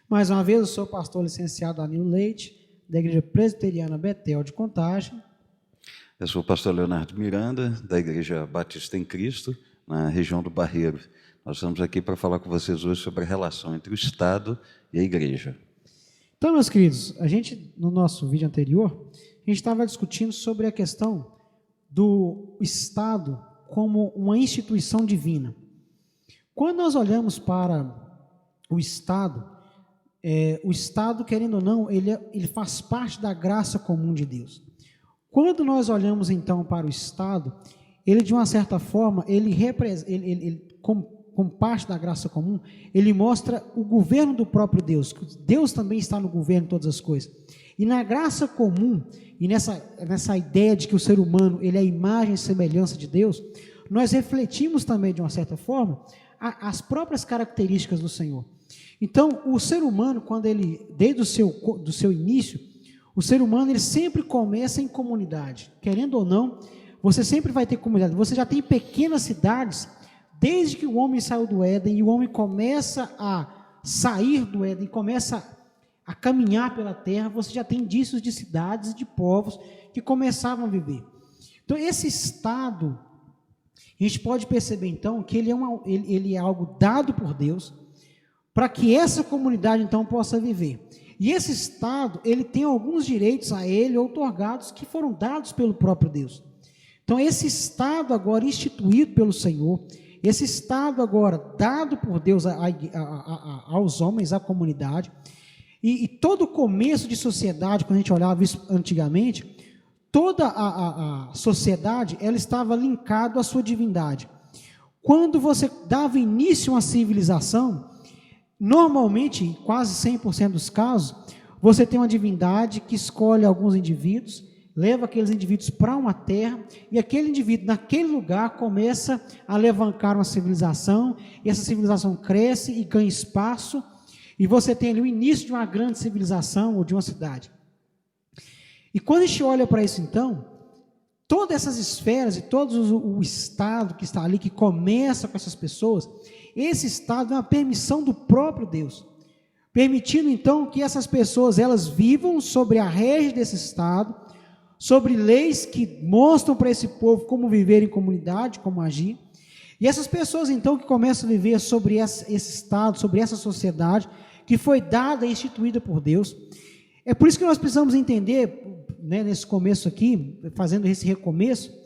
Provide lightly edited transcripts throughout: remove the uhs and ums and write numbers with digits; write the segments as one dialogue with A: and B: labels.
A: Mais uma vez, eu sou o pastor licenciado Anil Leite, da Igreja Presbiteriana Betel de Contagem.
B: Eu sou o pastor Leonardo Miranda, da Igreja Batista em Cristo, na região do Barreiro. Nós estamos aqui para falar com vocês hoje sobre a relação entre o Estado e a Igreja.
A: Então, meus queridos, no nosso vídeo anterior, a gente estava discutindo sobre a questão do Estado como uma instituição divina. Quando nós olhamos para o Estado, querendo ou não, ele faz parte da graça comum de Deus. Quando nós olhamos, então, para o Estado, ele, de uma certa forma, como parte da graça comum, ele mostra o governo do próprio Deus, que Deus também está no governo de todas as coisas. E na graça comum, e nessa ideia de que o ser humano ele é a imagem e semelhança de Deus, nós refletimos também, de uma certa forma, as próprias características do Senhor. Então, o ser humano, desde do seu início, o ser humano ele sempre começa em comunidade. Querendo ou não, você sempre vai ter comunidade. Você já tem pequenas cidades, desde que o homem saiu do Éden, e o homem começa a sair do Éden, começa a caminhar pela terra, você já tem indícios de cidades e de povos que começavam a viver. Então, esse estado, a gente pode perceber, então, que ele é algo dado por Deus, para que essa comunidade, então, possa viver. E esse Estado, ele tem alguns direitos a ele outorgados que foram dados pelo próprio Deus. Então, esse Estado agora instituído pelo Senhor, esse Estado agora dado por Deus aos homens, à comunidade, e todo o começo de sociedade, quando a gente olhava isso antigamente, toda a sociedade, ela estava linkada à sua divindade. Quando você dava início a uma civilização, normalmente, quase 100% dos casos, você tem uma divindade que escolhe alguns indivíduos, leva aqueles indivíduos para uma terra, e aquele indivíduo, naquele lugar, começa a levantar uma civilização, e essa civilização cresce e ganha espaço, e você tem ali o início de uma grande civilização ou de uma cidade. E quando a gente olha para isso, então, todas essas esferas e todo o Estado que está ali, que começa com essas pessoas, esse Estado é uma permissão do próprio Deus, permitindo então que essas pessoas elas vivam sobre a régide desse Estado, sobre leis que mostram para esse povo como viver em comunidade, como agir, e essas pessoas então que começam a viver sobre esse Estado, sobre essa sociedade que foi dada e instituída por Deus. É por isso que nós precisamos entender, né, nesse começo aqui, fazendo esse recomeço,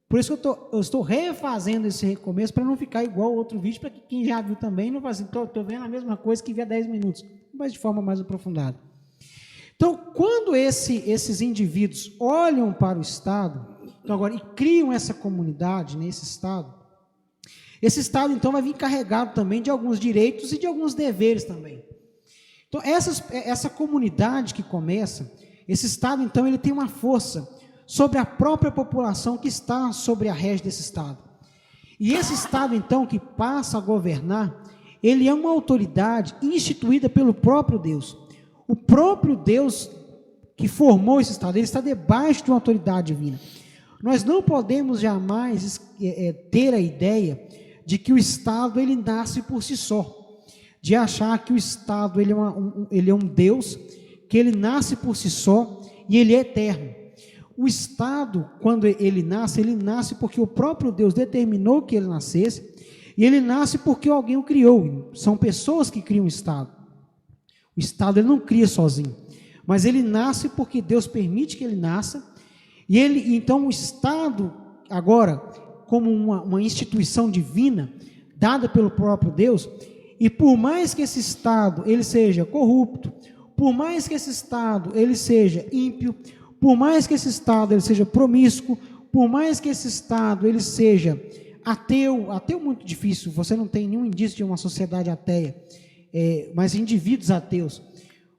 A: por isso que eu estou refazendo esse recomeço, para não ficar igual ao outro vídeo, para que quem já viu também não fale assim, estou vendo a mesma coisa que vi há 10 minutos, mas de forma mais aprofundada. Então, quando esses indivíduos olham para o Estado, então agora, e criam essa comunidade nesse Estado, esse Estado então vai vir carregado também de alguns direitos e de alguns deveres também. Então, essa comunidade que começa, esse Estado então ele tem uma força sobre a própria população que está sobre a régide desse Estado. E esse Estado, então, que passa a governar, ele é uma autoridade instituída pelo próprio Deus. O próprio Deus que formou esse Estado, ele está debaixo de uma autoridade divina. Nós não podemos jamais ter a ideia de que o Estado, ele nasce por si só, de achar que o Estado, ele é um Deus, que ele nasce por si só e ele é eterno. O Estado, quando ele nasce porque o próprio Deus determinou que ele nascesse, e ele nasce porque alguém o criou. São pessoas que criam o Estado. O Estado ele não cria sozinho, mas ele nasce porque Deus permite que ele nasça, e então o Estado, agora, como uma instituição divina, dada pelo próprio Deus, e por mais que esse Estado ele seja corrupto, por mais que esse Estado ele seja ímpio, por mais que esse Estado ele seja promíscuo, por mais que esse Estado ele seja ateu muito difícil, você não tem nenhum indício de uma sociedade ateia, mas indivíduos ateus,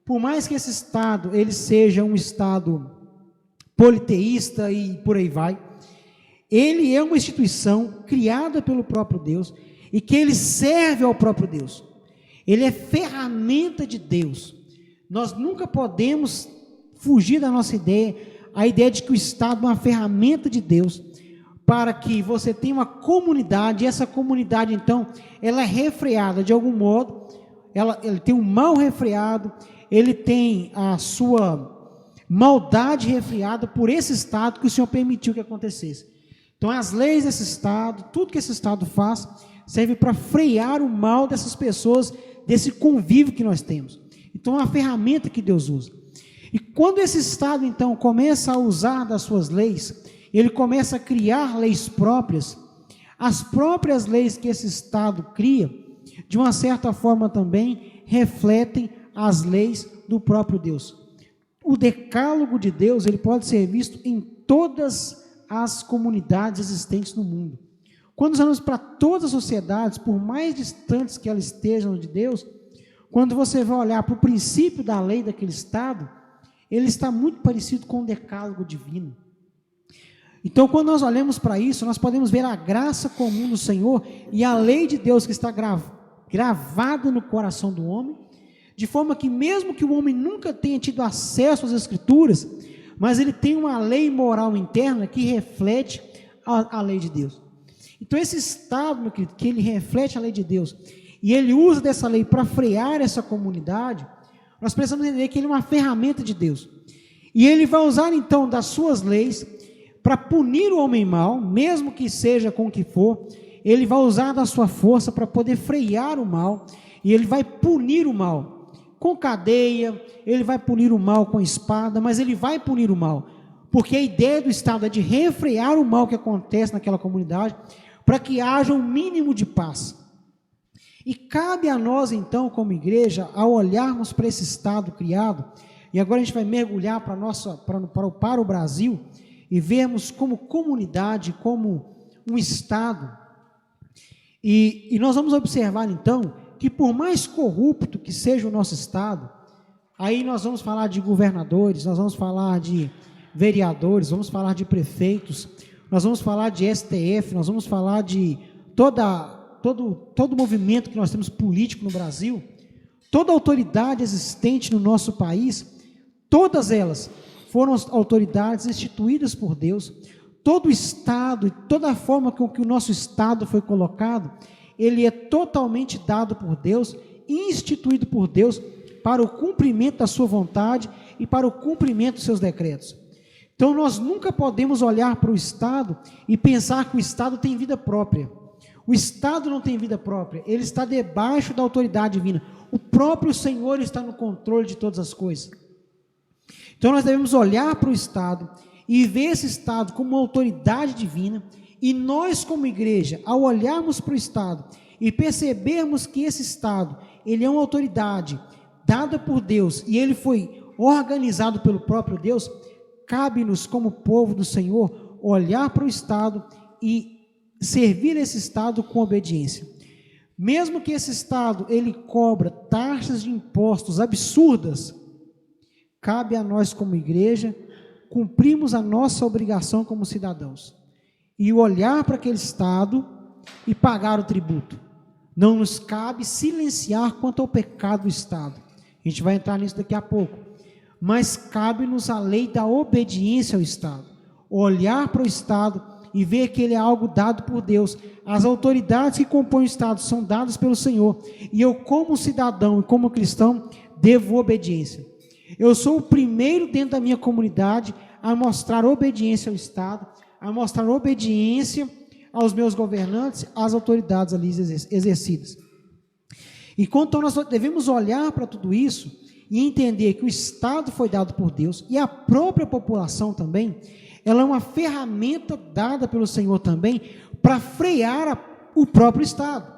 A: por mais que esse Estado ele seja um Estado politeísta e por aí vai, ele é uma instituição criada pelo próprio Deus e que ele serve ao próprio Deus, ele é ferramenta de Deus. Nós nunca podemos fugir da nossa ideia, a ideia de que o Estado é uma ferramenta de Deus, para que você tenha uma comunidade, e essa comunidade, então, ela é refreada de algum modo, ele tem um mal refreado, ele tem a sua maldade refreada por esse Estado que o Senhor permitiu que acontecesse. Então as leis desse Estado, tudo que esse Estado faz, serve para frear o mal dessas pessoas, desse convívio que nós temos. Então é uma ferramenta que Deus usa. E quando esse Estado então começa a usar das suas leis, ele começa a criar leis próprias, as próprias leis que esse Estado cria, de uma certa forma também refletem as leis do próprio Deus. O decálogo de Deus, ele pode ser visto em todas as comunidades existentes no mundo. Quando nós olhamos para todas as sociedades, por mais distantes que elas estejam de Deus, quando você vai olhar para o princípio da lei daquele Estado, ele está muito parecido com o decálogo divino. Então, quando nós olhamos para isso, nós podemos ver a graça comum do Senhor e a lei de Deus que está gravada no coração do homem, de forma que mesmo que o homem nunca tenha tido acesso às Escrituras, mas ele tem uma lei moral interna que reflete a lei de Deus. Então esse Estado, meu querido, que ele reflete a lei de Deus, e ele usa dessa lei para frear essa comunidade, nós precisamos entender que ele é uma ferramenta de Deus. E ele vai usar então das suas leis para punir o homem mau, mesmo que seja com o que for, ele vai usar da sua força para poder frear o mal, e ele vai punir o mal com cadeia, ele vai punir o mal com espada, mas ele vai punir o mal, porque a ideia do Estado é de refrear o mal que acontece naquela comunidade, para que haja um mínimo de paz. E cabe a nós então, como igreja, ao olharmos para esse Estado criado, e agora a gente vai mergulhar para o Brasil, e vermos como comunidade, como um Estado, e nós vamos observar então, que por mais corrupto que seja o nosso Estado, aí nós vamos falar de governadores, nós vamos falar de vereadores, vamos falar de prefeitos, nós vamos falar de STF, nós vamos falar de todo movimento que nós temos político no Brasil, toda autoridade existente no nosso país, todas elas foram autoridades instituídas por Deus. Todo o Estado e toda a forma com que o nosso Estado foi colocado, ele é totalmente dado por Deus, instituído por Deus, para o cumprimento da sua vontade e para o cumprimento dos seus decretos. Então nós nunca podemos olhar para o Estado e pensar que o Estado tem vida própria. O Estado não tem vida própria, ele está debaixo da autoridade divina. O próprio Senhor está no controle de todas as coisas. Então nós devemos olhar para o Estado e ver esse Estado como uma autoridade divina, e nós como igreja, ao olharmos para o Estado e percebermos que esse Estado, ele é uma autoridade dada por Deus, e ele foi organizado pelo próprio Deus, cabe-nos como povo do Senhor, olhar para o Estado e servir esse Estado com obediência. Mesmo que esse Estado, ele cobra taxas de impostos absurdas, cabe a nós como igreja, cumprimos a nossa obrigação como cidadãos, e olhar para aquele Estado e pagar o tributo. Não nos cabe silenciar quanto ao pecado do Estado. A gente vai entrar nisso daqui a pouco. Mas cabe-nos a lei da obediência ao Estado. Olhar para o Estado e ver que ele é algo dado por Deus. As autoridades que compõem o Estado são dadas pelo Senhor. E eu, como cidadão e como cristão, devo obediência. Eu sou o primeiro dentro da minha comunidade a mostrar obediência ao Estado, a mostrar obediência aos meus governantes, às autoridades ali exercidas. Então nós devemos olhar para tudo isso e entender que o Estado foi dado por Deus, e a própria população também, ela é uma ferramenta dada pelo Senhor também, para frear o próprio Estado.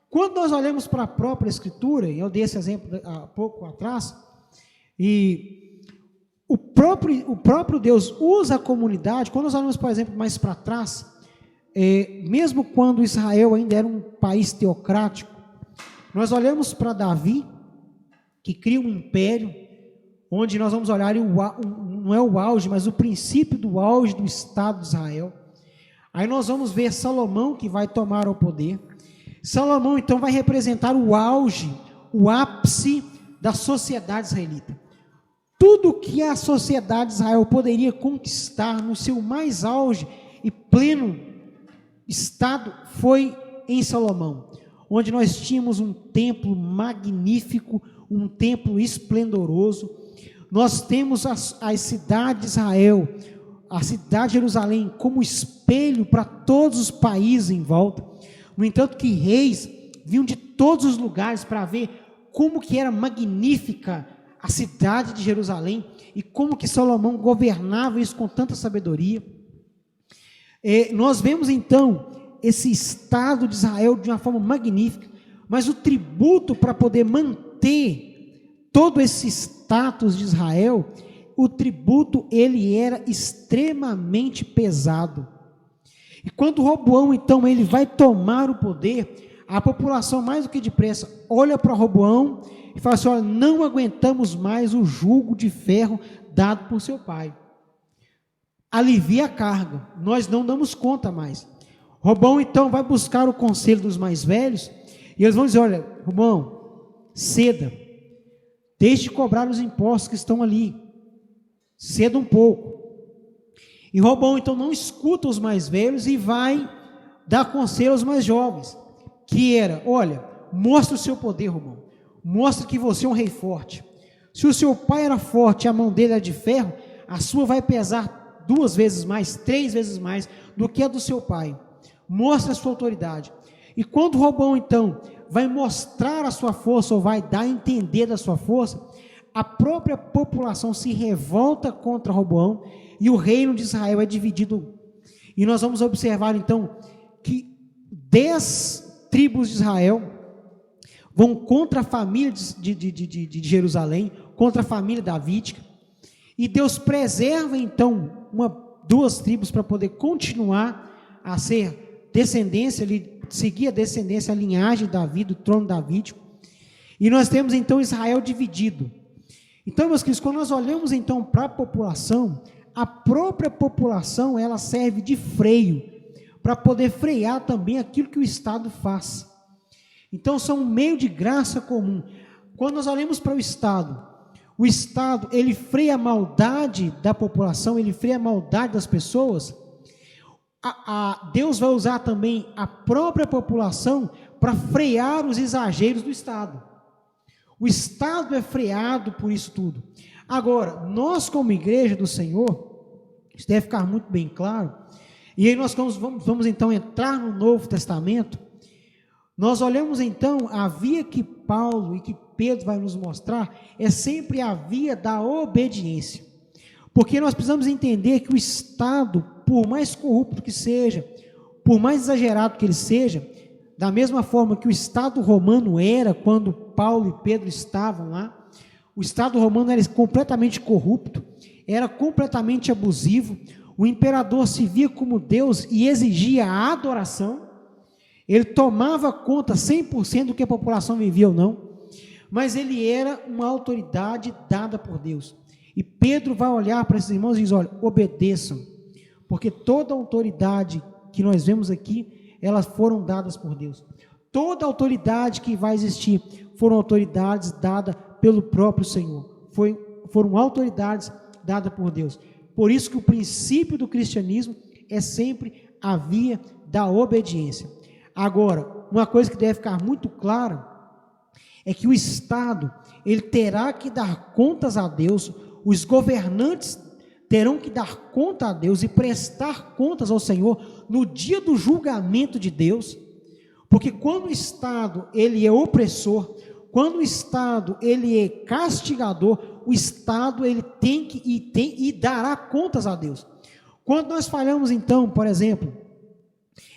A: Quando nós olhamos para a própria Escritura, e eu dei esse exemplo há pouco atrás, e o próprio Deus usa a comunidade. Quando nós olhamos, por exemplo, mais para trás, mesmo quando Israel ainda era um país teocrático, nós olhamos para Davi, que cria um império, onde nós vamos olhar, não é o auge, mas o princípio do auge do Estado de Israel. Aí nós vamos ver Salomão, que vai tomar o poder. Salomão, então, vai representar o auge, o ápice da sociedade israelita. Tudo que a sociedade de Israel poderia conquistar no seu mais auge e pleno estado foi em Salomão, onde nós tínhamos um templo magnífico, um templo esplendoroso. Nós temos a cidade de Israel, a cidade de Jerusalém, como espelho para todos os países em volta. No entanto, que reis vinham de todos os lugares para ver como que era magnífica a cidade de Jerusalém e como que Salomão governava isso com tanta sabedoria. Nós vemos então esse Estado de Israel de uma forma magnífica, mas o tributo para poder manter todo esse status de Israel, o tributo ele era extremamente pesado. E quando Roboão então ele vai tomar o poder, a população mais do que depressa olha para Roboão e fala assim: olha, não aguentamos mais o jugo de ferro dado por seu pai. Alivia a carga, nós não damos conta mais. Roboão então vai buscar o conselho dos mais velhos e eles vão dizer: olha, Roboão, ceda, deixe de cobrar os impostos que estão ali, ceda um pouco. E Roboão então não escuta os mais velhos e vai dar conselho aos mais jovens, que era: olha, mostra o seu poder, Roboão, mostra que você é um rei forte. Se o seu pai era forte e a mão dele era de ferro, a sua vai pesar 2 vezes mais, 3 vezes mais do que a do seu pai. Mostra a sua autoridade. E quando Roboão então vai mostrar a sua força, ou vai dar a entender da sua força, a própria população se revolta contra Roboão e o reino de Israel é dividido. E nós vamos observar então que 10 tribos de Israel vão contra a família de Jerusalém, contra a família davídica, e Deus preserva então 2 tribos para poder continuar a ser descendência, seguir a descendência, a linhagem de Davi, do trono davídico. E nós temos então Israel dividido. Então, meus queridos, quando nós olhamos então para a população, a própria população ela serve de freio para poder frear também aquilo que o Estado faz. Então são um meio de graça comum. Quando nós olhamos para o Estado ele freia a maldade da população, ele freia a maldade das pessoas. Deus vai usar também a própria população para frear os exageros do Estado. O Estado é freado por isso tudo. Agora, nós como igreja do Senhor, isso deve ficar muito bem claro, e aí nós vamos então entrar no Novo Testamento. Nós olhamos então a via que Paulo e que Pedro vai nos mostrar, é sempre a via da obediência. Porque nós precisamos entender que o Estado, por mais corrupto que seja, por mais exagerado que ele seja, da mesma forma que o Estado romano era quando Paulo e Pedro estavam lá, o Estado romano era completamente corrupto, era completamente abusivo, o imperador se via como Deus e exigia a adoração, ele tomava conta 100% do que a população vivia ou não, mas ele era uma autoridade dada por Deus. E Pedro vai olhar para esses irmãos e diz: olha, obedeçam, porque toda autoridade que nós vemos aqui, elas foram dadas por Deus. Toda autoridade que vai existir foram autoridades dadas pelo próprio Senhor, foram autoridades dadas por Deus. Por isso que o princípio do cristianismo é sempre a via da obediência. Agora, uma coisa que deve ficar muito clara é que o Estado, ele terá que dar contas a Deus, os governantes terão que dar conta a Deus e prestar contas ao Senhor no dia do julgamento de Deus, porque quando o Estado ele é opressor, quando o Estado ele é castigador, o Estado ele tem que e dará contas a Deus. Quando nós falamos então, por exemplo,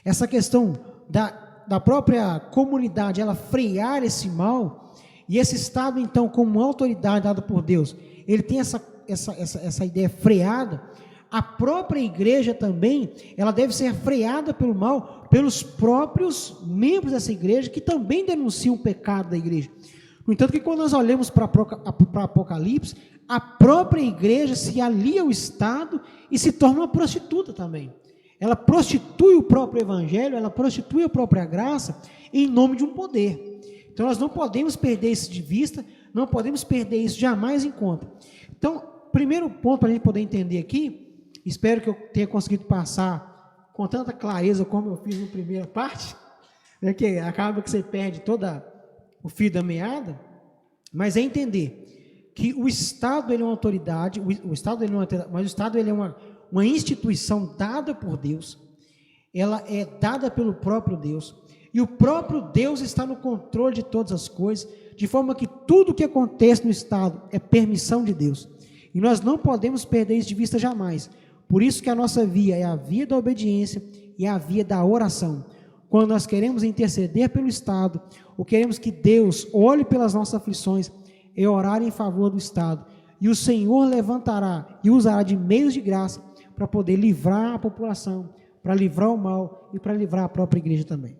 A: essa questão da própria comunidade, ela frear esse mal, e esse Estado então como autoridade dada por Deus, ele tem essa ideia freada, a própria igreja também, ela deve ser freada pelo mal, pelos próprios membros dessa igreja, que também denunciam o pecado da igreja. No entanto, que quando nós olhamos para Apocalipse, a própria igreja se alia ao Estado e se torna uma prostituta também. Ela prostitui o próprio evangelho, ela prostitui a própria graça em nome de um poder. Então nós não podemos perder isso de vista, não podemos perder isso jamais em conta. Então, primeiro ponto para a gente poder entender aqui, espero que eu tenha conseguido passar com tanta clareza como eu fiz na primeira parte, É que acaba que você perde todo o fio da meada, mas é entender que o Estado ele é uma autoridade, o Estado ele não é uma autoridade, mas o Estado ele é uma instituição dada por Deus, ela é dada pelo próprio Deus, e o próprio Deus está no controle de todas as coisas, de forma que tudo que acontece no Estado é permissão de Deus, e nós não podemos perder isso de vista jamais. Por isso que a nossa via é a via da obediência e a via da oração. Quando nós queremos interceder pelo Estado, ou queremos que Deus olhe pelas nossas aflições, é orar em favor do Estado, e o Senhor levantará e usará de meios de graça para poder livrar a população, para livrar o mal e para livrar a própria igreja também.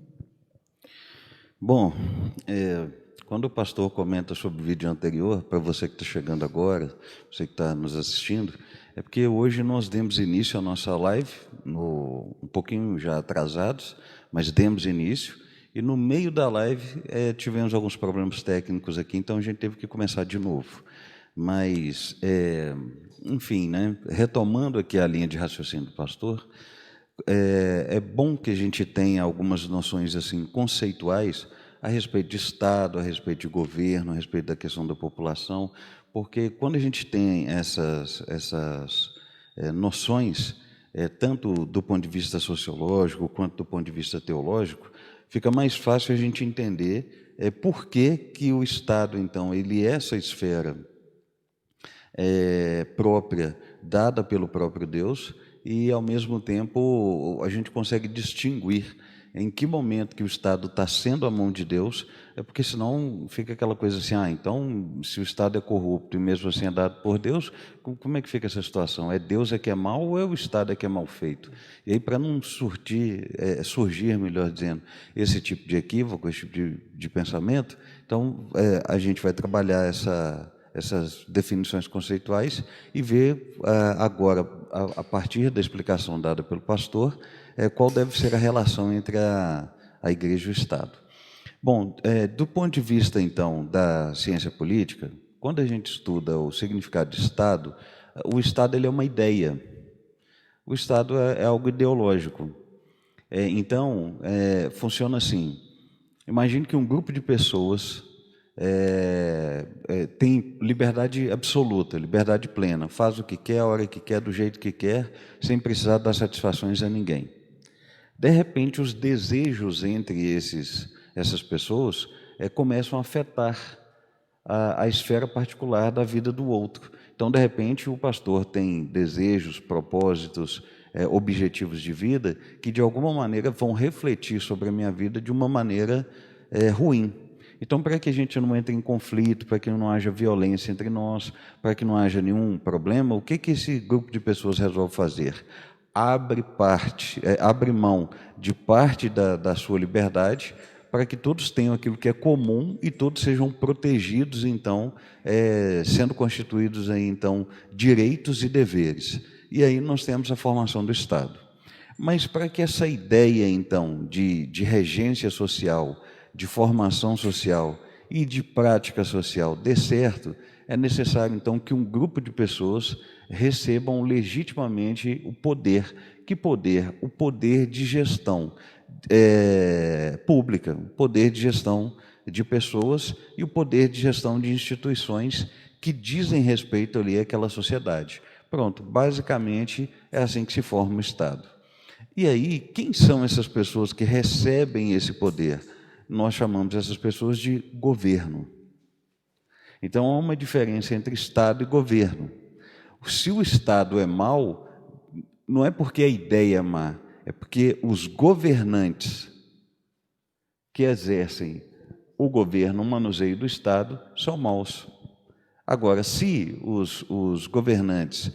B: Bom, quando o pastor comenta sobre o vídeo anterior, para você que está chegando agora, você que está nos assistindo, é porque hoje nós demos início à nossa live, um pouquinho já atrasados, mas demos início, e no meio da live tivemos alguns problemas técnicos aqui, então a gente teve que começar de novo. Mas, enfim, né, retomando aqui a linha de raciocínio do pastor, é bom que a gente tenha algumas noções assim conceituais a respeito de Estado, a respeito de governo, a respeito da questão da população, porque quando a gente tem essas noções, tanto do ponto de vista sociológico quanto do ponto de vista teológico, fica mais fácil a gente entender por que o Estado, então, ele é essa esfera própria, dada pelo próprio Deus, e, ao mesmo tempo, a gente consegue distinguir em que momento que o Estado está sendo a mão de Deus, porque senão fica aquela coisa assim, então, se o Estado é corrupto e mesmo assim é dado por Deus, como é que fica essa situação? É Deus que é mau ou é o Estado que é mal feito? E aí, para não surgir, melhor dizendo, esse tipo de equívoco, esse tipo de pensamento, então, a gente vai trabalhar essas definições conceituais e ver agora, a partir da explicação dada pelo pastor, qual deve ser a relação entre a Igreja e o Estado. Bom, do ponto de vista, então, da ciência política, quando a gente estuda o significado de Estado, o Estado ele é uma ideia. O Estado é algo ideológico. Então, funciona assim. Imagine que um grupo de pessoas tem liberdade absoluta, liberdade plena, faz o que quer, a hora que quer, do jeito que quer, sem precisar dar satisfações a ninguém. De repente, os desejos entre essas pessoas começam a afetar a esfera particular da vida do outro. Então, de repente, o pastor tem desejos, propósitos, objetivos de vida que, de alguma maneira, vão refletir sobre a minha vida de uma maneira ruim. Então, para que a gente não entre em conflito, para que não haja violência entre nós, para que não haja nenhum problema, o que esse grupo de pessoas resolve fazer? Abre mão de parte da sua liberdade para que todos tenham aquilo que é comum e todos sejam protegidos, então, sendo constituídos aí, então, direitos e deveres. E aí nós temos a formação do Estado. Mas para que essa ideia, então, de regência social, de formação social e de prática social dê certo, é necessário, então, que um grupo de pessoas recebam legitimamente o poder. Que poder? O poder de gestão pública, o poder de gestão de pessoas e o poder de gestão de instituições que dizem respeito ali àquela sociedade. Pronto, basicamente é assim que se forma o Estado. E aí, quem são essas pessoas que recebem esse poder? Nós chamamos essas pessoas de governo. Então, há uma diferença entre Estado e governo. Se o Estado é mau, não é porque a ideia é má, é porque os governantes que exercem o governo, o manuseio do Estado, são maus. Agora, se os governantes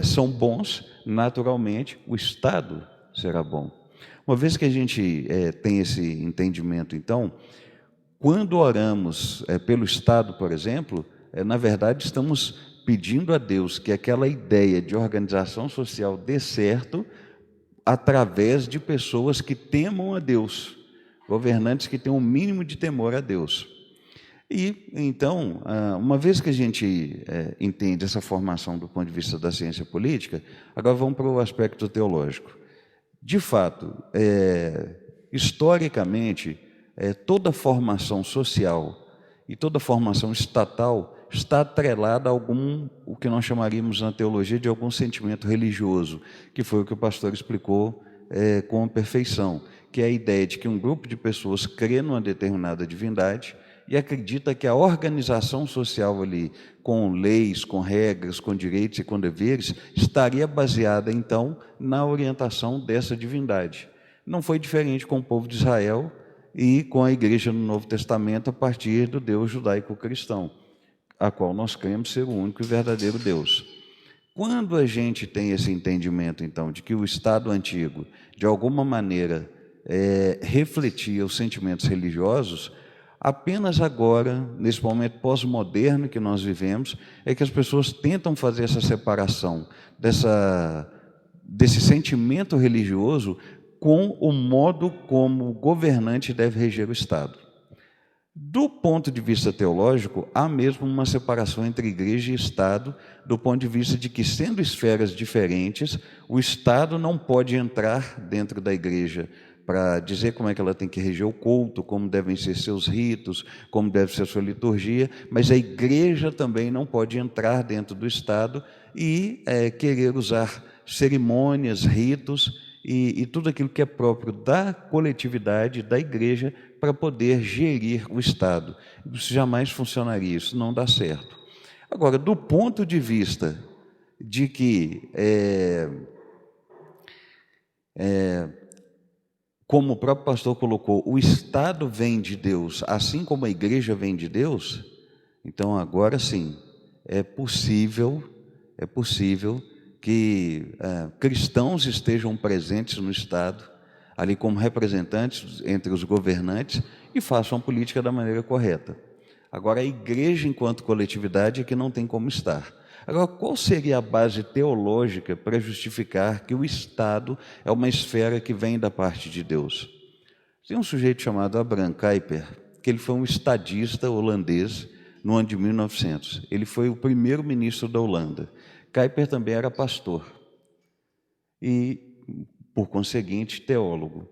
B: são bons, naturalmente o Estado será bom. Uma vez que a gente tem esse entendimento, então, quando oramos pelo Estado, por exemplo, na verdade estamos pedindo a Deus que aquela ideia de organização social dê certo através de pessoas que temam a Deus, governantes que tenham o mínimo de temor a Deus. E, então, uma vez que a gente entende essa formação do ponto de vista da ciência política, agora vamos para o aspecto teológico. De fato, Historicamente, toda formação social e toda formação estatal está atrelada a o que nós chamaríamos na teologia de algum sentimento religioso, que foi o que o pastor explicou com perfeição, que é a ideia de que um grupo de pessoas crê numa determinada divindade e acredita que a organização social ali, com leis, com regras, com direitos e com deveres, estaria baseada, então, na orientação dessa divindade. Não foi diferente com o povo de Israel e com a igreja no Novo Testamento a partir do Deus judaico-cristão, a qual nós cremos ser o único e verdadeiro Deus. Quando a gente tem esse entendimento, então, de que o Estado antigo, de alguma maneira, refletia os sentimentos religiosos, apenas agora, nesse momento pós-moderno que nós vivemos, é que as pessoas tentam fazer essa separação desse sentimento religioso com o modo como o governante deve reger o Estado. Do ponto de vista teológico, há mesmo uma separação entre igreja e Estado, do ponto de vista de que, sendo esferas diferentes, o Estado não pode entrar dentro da igreja para dizer como é que ela tem que reger o culto, como devem ser seus ritos, como deve ser sua liturgia, mas a igreja também não pode entrar dentro do Estado e querer usar cerimônias, ritos e tudo aquilo que é próprio da coletividade, da igreja, para poder gerir o Estado. Isso jamais funcionaria, isso não dá certo. Agora, do ponto de vista de que, como o próprio pastor colocou, o Estado vem de Deus, assim como a igreja vem de Deus, então agora sim, é possível que cristãos estejam presentes no Estado, ali como representantes entre os governantes, e façam a política da maneira correta. Agora, a igreja, enquanto coletividade, é que não tem como estar. Agora, qual seria a base teológica para justificar que o Estado é uma esfera que vem da parte de Deus? Tem um sujeito chamado Abraham Kuyper, que ele foi um estadista holandês no ano de 1900. Ele foi o primeiro ministro da Holanda. Kuyper também era pastor e, por conseguinte, teólogo.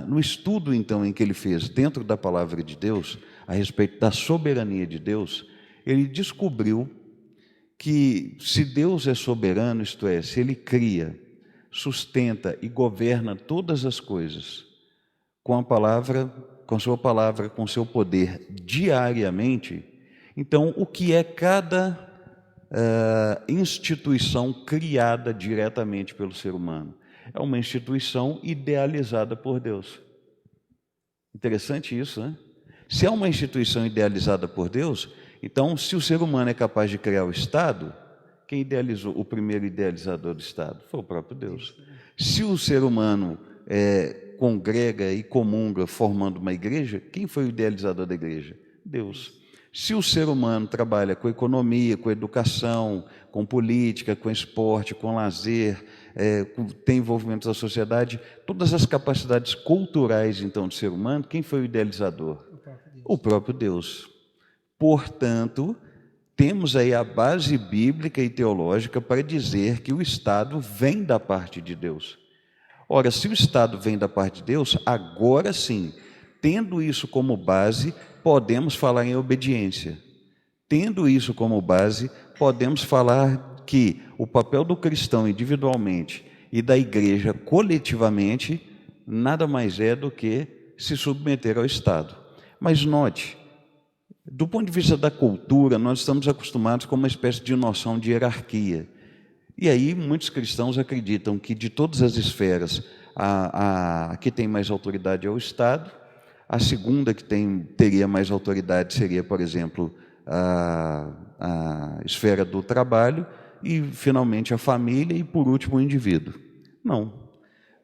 B: No estudo, então, em que ele fez dentro da palavra de Deus, a respeito da soberania de Deus, ele descobriu que, se Deus é soberano, isto é, se Ele cria, sustenta e governa todas as coisas com a palavra, com sua palavra, com seu poder diariamente, então o que é cada instituição criada diretamente pelo ser humano? É uma instituição idealizada por Deus. Interessante isso, né? Se é uma instituição idealizada por Deus, então, se o ser humano é capaz de criar o Estado, quem idealizou, o primeiro idealizador do Estado? Foi o próprio Deus. Se o ser humano congrega e comunga formando uma igreja, quem foi o idealizador da igreja? Deus. Se o ser humano trabalha com economia, com educação, com política, com esporte, com lazer, tem envolvimento da sociedade, todas as capacidades culturais, então, do ser humano, quem foi o idealizador? O próprio Deus. Portanto, temos aí a base bíblica e teológica para dizer que o Estado vem da parte de Deus. Ora, se o Estado vem da parte de Deus, agora sim, tendo isso como base, podemos falar em obediência. Tendo isso como base, podemos falar que o papel do cristão individualmente e da igreja coletivamente nada mais é do que se submeter ao Estado. Mas note, do ponto de vista da cultura, nós estamos acostumados com uma espécie de noção de hierarquia. E aí muitos cristãos acreditam que de todas as esferas, a que tem mais autoridade é o Estado, a segunda que teria mais autoridade seria, por exemplo, a esfera do trabalho, e finalmente a família, e por último o indivíduo. Não.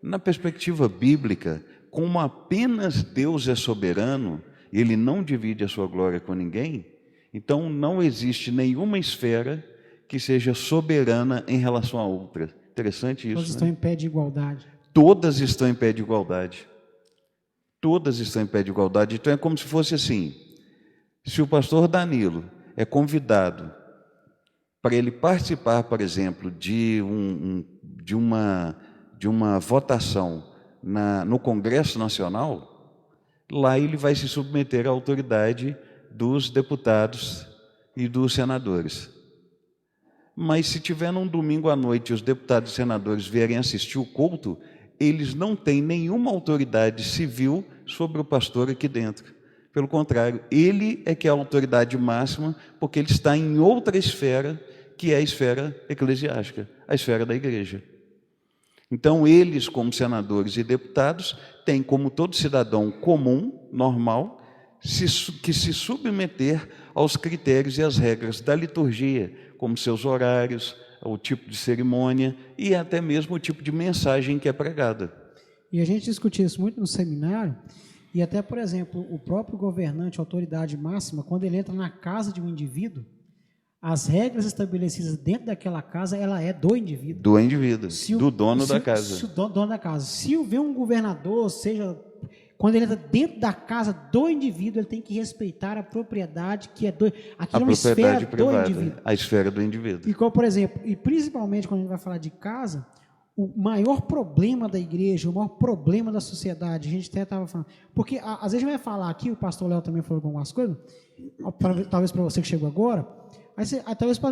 B: Na perspectiva bíblica, como apenas Deus é soberano, Ele não divide a sua glória com ninguém, então não existe nenhuma esfera que seja soberana em relação à outra. Interessante isso,
A: Todas estão em pé de igualdade.
B: Todas estão em pé de igualdade. Todas estão em pé de igualdade. Então é como se fosse assim, se o pastor Danilo é convidado para ele participar, por exemplo, de uma votação no Congresso Nacional, lá ele vai se submeter à autoridade dos deputados e dos senadores. Mas se tiver num domingo à noite os deputados e senadores vierem assistir o culto, eles não têm nenhuma autoridade civil sobre o pastor aqui dentro. Pelo contrário, ele é que é a autoridade máxima, porque ele está em outra esfera, que é a esfera eclesiástica, a esfera da igreja. Então, eles, como senadores e deputados, têm, como todo cidadão comum, normal, que se submeter aos critérios e às regras da liturgia, como seus horários, o tipo de cerimônia e até mesmo o tipo de mensagem que é pregada.
A: E a gente discutiu isso muito no seminário, e até, por exemplo, o próprio governante, a autoridade máxima, quando ele entra na casa de um indivíduo, as regras estabelecidas dentro daquela casa, ela é do indivíduo.
B: Do indivíduo, do dono da casa.
A: Se o dono da casa. Se vê um governador, seja... Quando ele entra dentro da casa do indivíduo, ele tem que respeitar a propriedade que é do... Aquilo é uma esfera privada, do indivíduo.
B: A esfera do indivíduo.
A: E, por exemplo, e principalmente quando a gente vai falar de casa, o maior problema da igreja, o maior problema da sociedade, a gente até estava falando... Porque, às vezes, a gente vai falar aqui, o pastor Léo também falou algumas coisas, talvez para você que chegou agora...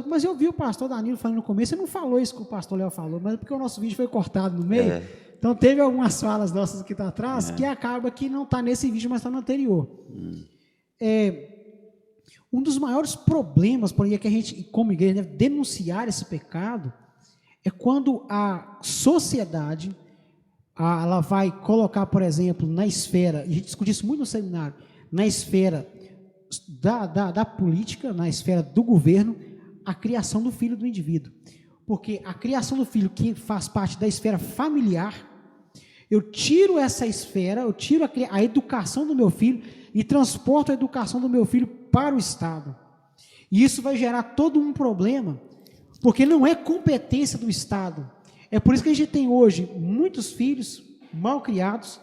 A: mas eu vi o pastor Danilo falando no começo, ele não falou isso que o pastor Léo falou, mas é porque o nosso vídeo foi cortado no meio. Então teve algumas falas nossas aqui atrás que acaba que não está nesse vídeo, mas está no anterior. Um dos maiores problemas, por aí, é que a gente, como igreja, deve denunciar esse pecado, é quando a sociedade ela vai colocar, por exemplo, na esfera, e a gente discutiu isso muito no seminário, na esfera da política, na esfera do governo, a criação do filho do indivíduo. Porque a criação do filho, que faz parte da esfera familiar, eu tiro essa esfera, eu tiro a educação do meu filho e transporto a educação do meu filho para o Estado. E isso vai gerar todo um problema, porque não é competência do Estado. É por isso que a gente tem hoje muitos filhos mal criados,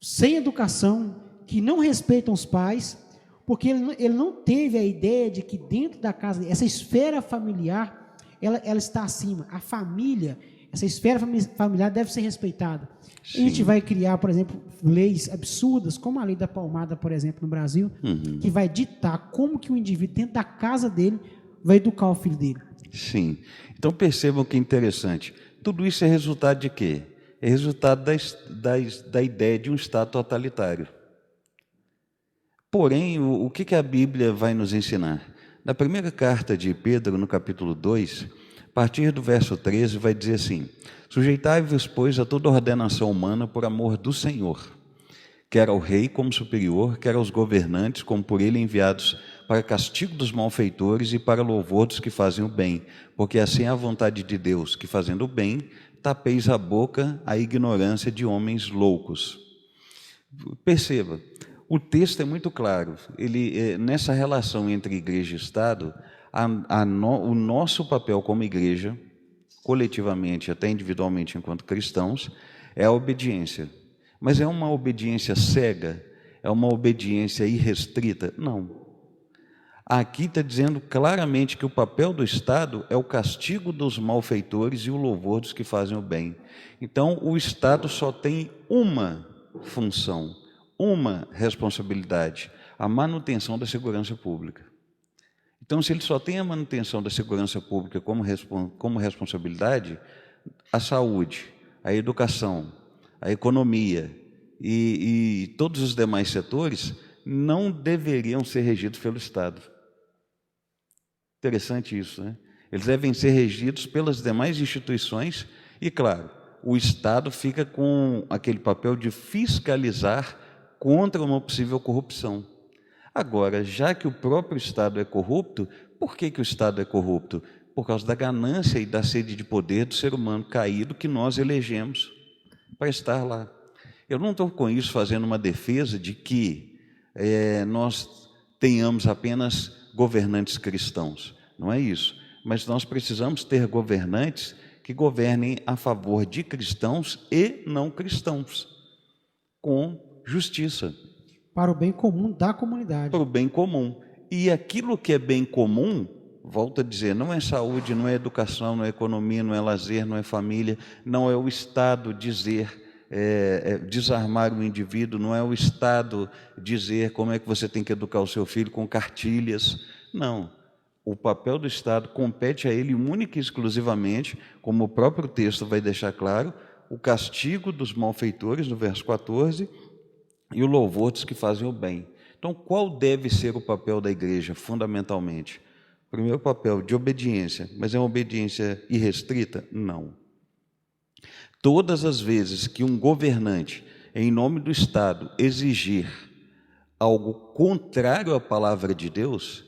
A: sem educação, que não respeitam os pais, porque ele não teve a ideia de que dentro da casa, essa esfera familiar, ela está acima. A família, essa esfera familiar deve ser respeitada. Sim. A gente vai criar, por exemplo, leis absurdas, como a lei da palmada, por exemplo, no Brasil, que vai ditar como que o indivíduo, dentro da casa dele, vai educar o filho dele.
B: Sim. Então percebam que interessante. Tudo isso é resultado de quê? É resultado da ideia de um Estado totalitário. Porém, o que a Bíblia vai nos ensinar? Na primeira carta de Pedro, no capítulo 2, a partir do verso 13, vai dizer assim: sujeitai-vos, pois, a toda ordenação humana por amor do Senhor, quer ao rei como superior, quer aos governantes como por ele enviados para castigo dos malfeitores e para louvor dos que fazem o bem, porque assim é a vontade de Deus, que fazendo o bem, tapeis a boca à ignorância de homens loucos. Perceba, o texto é muito claro. Nessa relação entre igreja e Estado, o nosso papel como igreja, coletivamente, até individualmente enquanto cristãos, é a obediência. Mas é uma obediência cega? É uma obediência irrestrita? Não. Aqui está dizendo claramente que o papel do Estado é o castigo dos malfeitores e o louvor dos que fazem o bem. Então, o Estado só tem uma função, uma responsabilidade: a manutenção da segurança pública. Então, se ele só tem a manutenção da segurança pública como responsabilidade, a saúde, a educação, a economia e todos os demais setores não deveriam ser regidos pelo Estado. Interessante isso, né? Eles devem ser regidos pelas demais instituições e, claro, o Estado fica com aquele papel de fiscalizar contra uma possível corrupção. Agora, já que o próprio Estado é corrupto, por que o Estado é corrupto? Por causa da ganância e da sede de poder do ser humano caído que nós elegemos para estar lá. Eu não estou com isso fazendo uma defesa de que nós tenhamos apenas governantes cristãos. Não é isso. Mas nós precisamos ter governantes que governem a favor de cristãos e não cristãos, com justiça.
A: Para o bem comum da comunidade.
B: Para o bem comum. E aquilo que é bem comum, volto a dizer, não é saúde, não é educação, não é economia, não é lazer, não é família, não é o Estado dizer desarmar o indivíduo, não é o Estado dizer como é que você tem que educar o seu filho com cartilhas. Não. O papel do Estado compete a ele única e exclusivamente, como o próprio texto vai deixar claro, o castigo dos malfeitores, no verso 14, e o louvor dos que fazem o bem. Então, qual deve ser o papel da igreja, fundamentalmente? Primeiro, papel de obediência, mas é uma obediência irrestrita? Não. Todas as vezes que um governante, em nome do Estado, exigir algo contrário à palavra de Deus,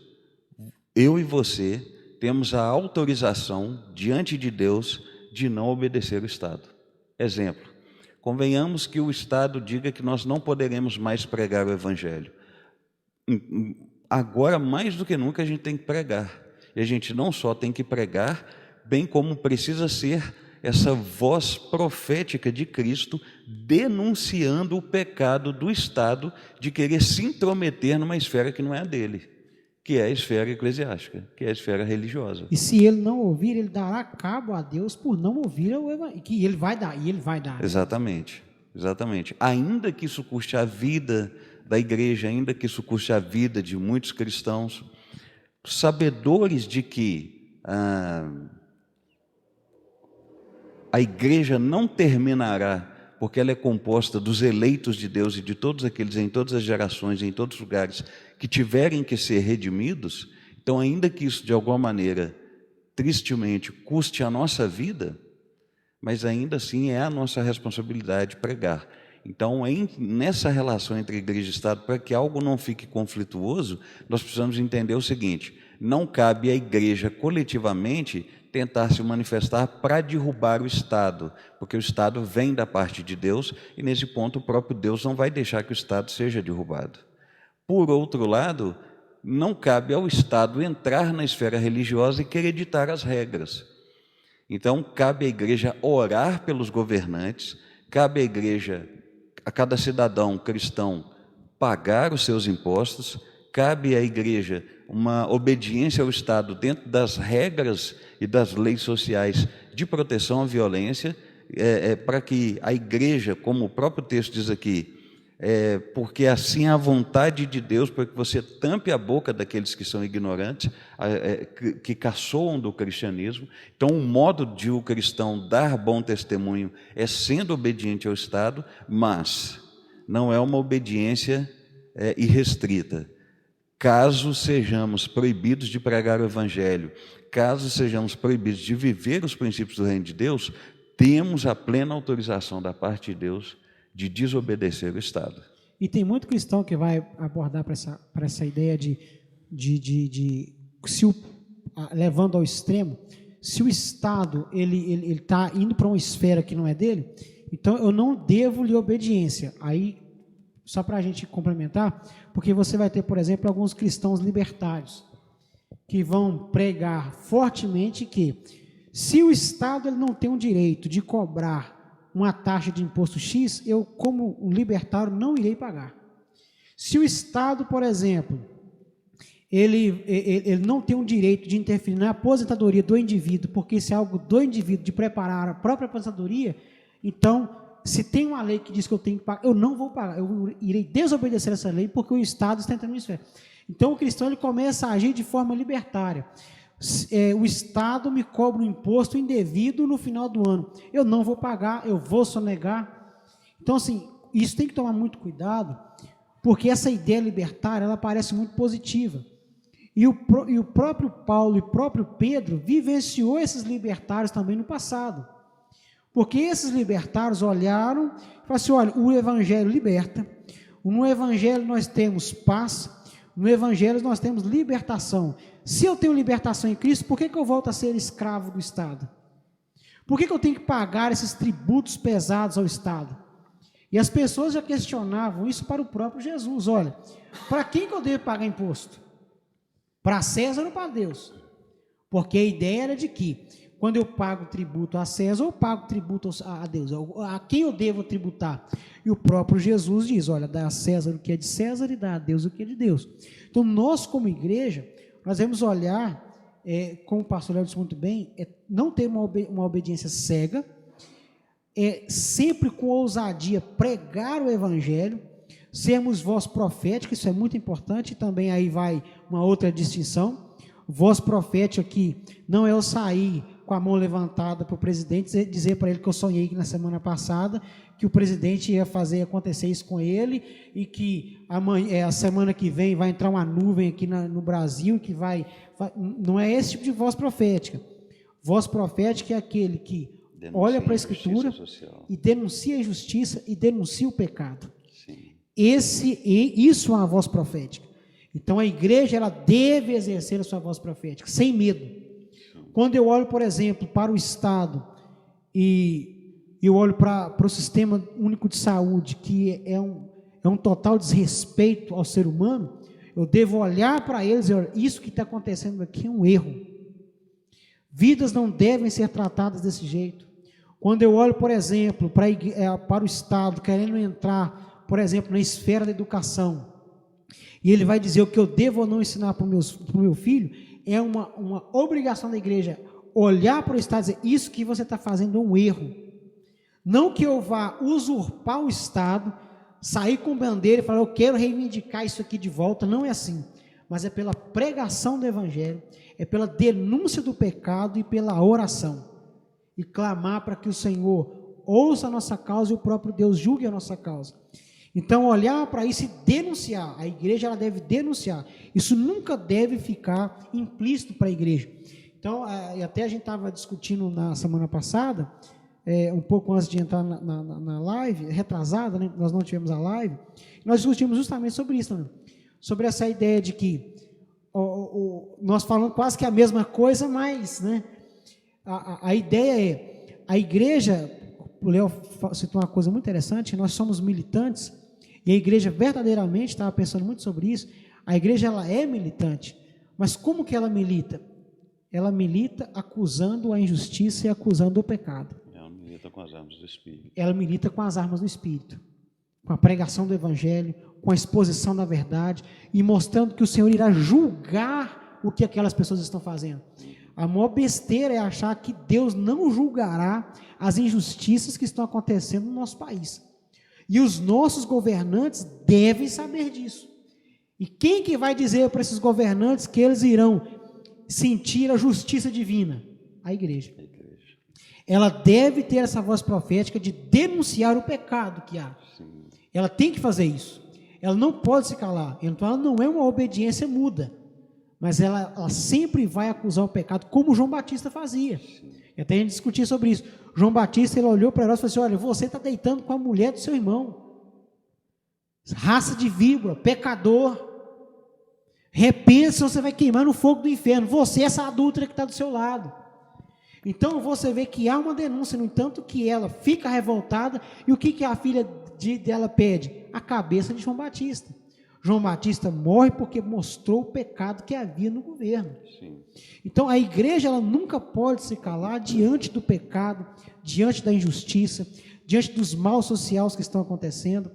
B: eu e você temos a autorização diante de Deus de não obedecer o Estado. Exemplo, convenhamos que o Estado diga que nós não poderemos mais pregar o Evangelho. Agora, mais do que nunca, a gente tem que pregar. E a gente não só tem que pregar, bem como precisa ser essa voz profética de Cristo denunciando o pecado do Estado de querer se intrometer numa esfera que não é a dele, que é a esfera eclesiástica, que é a esfera religiosa.
A: E se ele não ouvir, ele dará cabo a Deus por não ouvir o evangelho, que ele vai dar, e ele vai dar.
B: Exatamente, exatamente. Ainda que isso custe a vida da igreja, ainda que isso custe a vida de muitos cristãos, sabedores de que a igreja não terminará, porque ela é composta dos eleitos de Deus e de todos aqueles em todas as gerações, em todos os lugares, que tiverem que ser redimidos. Então, ainda que isso de alguma maneira, tristemente, custe a nossa vida, mas ainda assim é a nossa responsabilidade pregar. Então, nessa relação entre igreja e Estado, para que algo não fique conflituoso, nós precisamos entender o seguinte: não cabe à igreja coletivamente tentar se manifestar para derrubar o Estado, porque o Estado vem da parte de Deus e nesse ponto o próprio Deus não vai deixar que o Estado seja derrubado. Por outro lado, não cabe ao Estado entrar na esfera religiosa e querer ditar as regras. Então, cabe à igreja orar pelos governantes, cabe à igreja, a cada cidadão cristão, pagar os seus impostos, cabe à igreja uma obediência ao Estado dentro das regras e das leis sociais de proteção à violência, para que a igreja, como o próprio texto diz aqui, porque assim é a vontade de Deus, para que você tampe a boca daqueles que são ignorantes, que caçoam do cristianismo. Então, o modo de o cristão dar bom testemunho é sendo obediente ao Estado, mas não é uma obediência irrestrita. Caso sejamos proibidos de pregar o Evangelho, caso sejamos proibidos de viver os princípios do reino de Deus, temos a plena autorização da parte de Deus de desobedecer o Estado.
A: E tem muito cristão que vai abordar para essa ideia levando ao extremo, se o Estado ele está indo para uma esfera que não é dele, então eu não devo lhe obediência. Aí, só para a gente complementar, porque você vai ter, por exemplo, alguns cristãos libertários que vão pregar fortemente que se o Estado ele não tem o direito de cobrar uma taxa de imposto X, eu, como um libertário, não irei pagar. Se o Estado, por exemplo, ele não tem o direito de interferir na aposentadoria do indivíduo, porque isso é algo do indivíduo de preparar a própria aposentadoria, então, se tem uma lei que diz que eu tenho que pagar, eu não vou pagar, eu irei desobedecer essa lei, porque o Estado está entrando nisso. Então, o cristão ele começa a agir de forma libertária. O Estado me cobra um imposto indevido no final do ano, eu não vou pagar, eu vou sonegar. Então, assim, isso tem que tomar muito cuidado, porque essa ideia libertária, ela parece muito positiva. E o próprio Paulo e o próprio Pedro vivenciou esses libertários também no passado. Porque esses libertários olharam e falaram assim, olha, o Evangelho liberta, no Evangelho nós temos paz, no Evangelho nós temos libertação. Se eu tenho libertação em Cristo, por que eu volto a ser escravo do Estado? Por que eu tenho que pagar esses tributos pesados ao Estado? E as pessoas já questionavam isso para o próprio Jesus. Olha, para quem que eu devo pagar imposto? Para César ou para Deus? Porque a ideia era de que, quando eu pago tributo a César, eu pago tributo a Deus. A quem eu devo tributar? E o próprio Jesus diz, olha, dá a César o que é de César e dá a Deus o que é de Deus. Então, nós como igreja, nós devemos olhar, como o pastor Léo disse muito bem, não ter uma obediência cega, é sempre com ousadia pregar o evangelho, sermos voz profética, isso é muito importante, também aí vai uma outra distinção. Voz profética aqui não é eu sair com a mão levantada para o presidente, dizer para ele que eu sonhei na semana passada, que o presidente ia fazer acontecer isso com ele, e que a semana que vem vai entrar uma nuvem aqui no Brasil, que não é esse tipo de voz profética. Voz profética é aquele que olha para a Escritura e denuncia a injustiça e denuncia o pecado. Sim. Isso é uma voz profética. Então a igreja ela deve exercer a sua voz profética, sem medo. Quando eu olho, por exemplo, para o Estado e eu olho para o Sistema Único de Saúde, que é um total desrespeito ao ser humano, eu devo olhar para eles e dizer, isso que está acontecendo aqui é um erro. Vidas não devem ser tratadas desse jeito. Quando eu olho, por exemplo, para o Estado, querendo entrar, por exemplo, na esfera da educação, e ele vai dizer o que eu devo ou não ensinar para o meu filho, é uma obrigação da igreja olhar para o Estado e dizer, isso que você está fazendo é um erro. Não que eu vá usurpar o Estado, sair com bandeira e falar, eu quero reivindicar isso aqui de volta, não é assim. Mas é pela pregação do Evangelho, é pela denúncia do pecado e pela oração. E clamar para que o Senhor ouça a nossa causa e o próprio Deus julgue a nossa causa. Então, olhar para isso e denunciar. A igreja ela deve denunciar. Isso nunca deve ficar implícito para a igreja. Então, e até a gente estava discutindo na semana passada, um pouco antes de entrar na live, retrasada, né? Nós não tivemos a live, nós discutimos justamente sobre isso, né? Sobre essa ideia de que nós falamos quase que a mesma coisa, mas, né, a ideia é, a igreja, o Léo citou uma coisa muito interessante, nós somos militantes, e a igreja verdadeiramente, estava pensando muito sobre isso, a igreja ela é militante, mas como que ela milita? Ela milita acusando a injustiça e acusando o pecado.
B: Ela milita com as armas do Espírito.
A: Ela milita com as armas do Espírito, com a pregação do Evangelho, com a exposição da verdade, e mostrando que o Senhor irá julgar o que aquelas pessoas estão fazendo. A maior besteira é achar que Deus não julgará as injustiças que estão acontecendo no nosso país. E os nossos governantes devem saber disso. E quem que vai dizer para esses governantes que eles irão sentir a justiça divina? A igreja. Ela deve ter essa voz profética de denunciar o pecado que há. Sim. Ela tem que fazer isso. Ela não pode se calar. Então ela não é uma obediência muda. Mas ela sempre vai acusar o pecado, como João Batista fazia. Sim. E até a gente discutia sobre isso. João Batista, ele olhou para Herodes e falou assim, olha, você está deitando com a mulher do seu irmão. Raça de víbora, pecador. Repensa, você vai queimar no fogo do inferno. Você, essa adúltera que está do seu lado. Então você vê que há uma denúncia, no entanto que ela fica revoltada. E o que a filha dela pede? A cabeça de João Batista. João Batista morre porque mostrou o pecado que havia no governo. Sim. Então a igreja ela nunca pode se calar diante do pecado, diante da injustiça, diante dos maus sociais que estão acontecendo.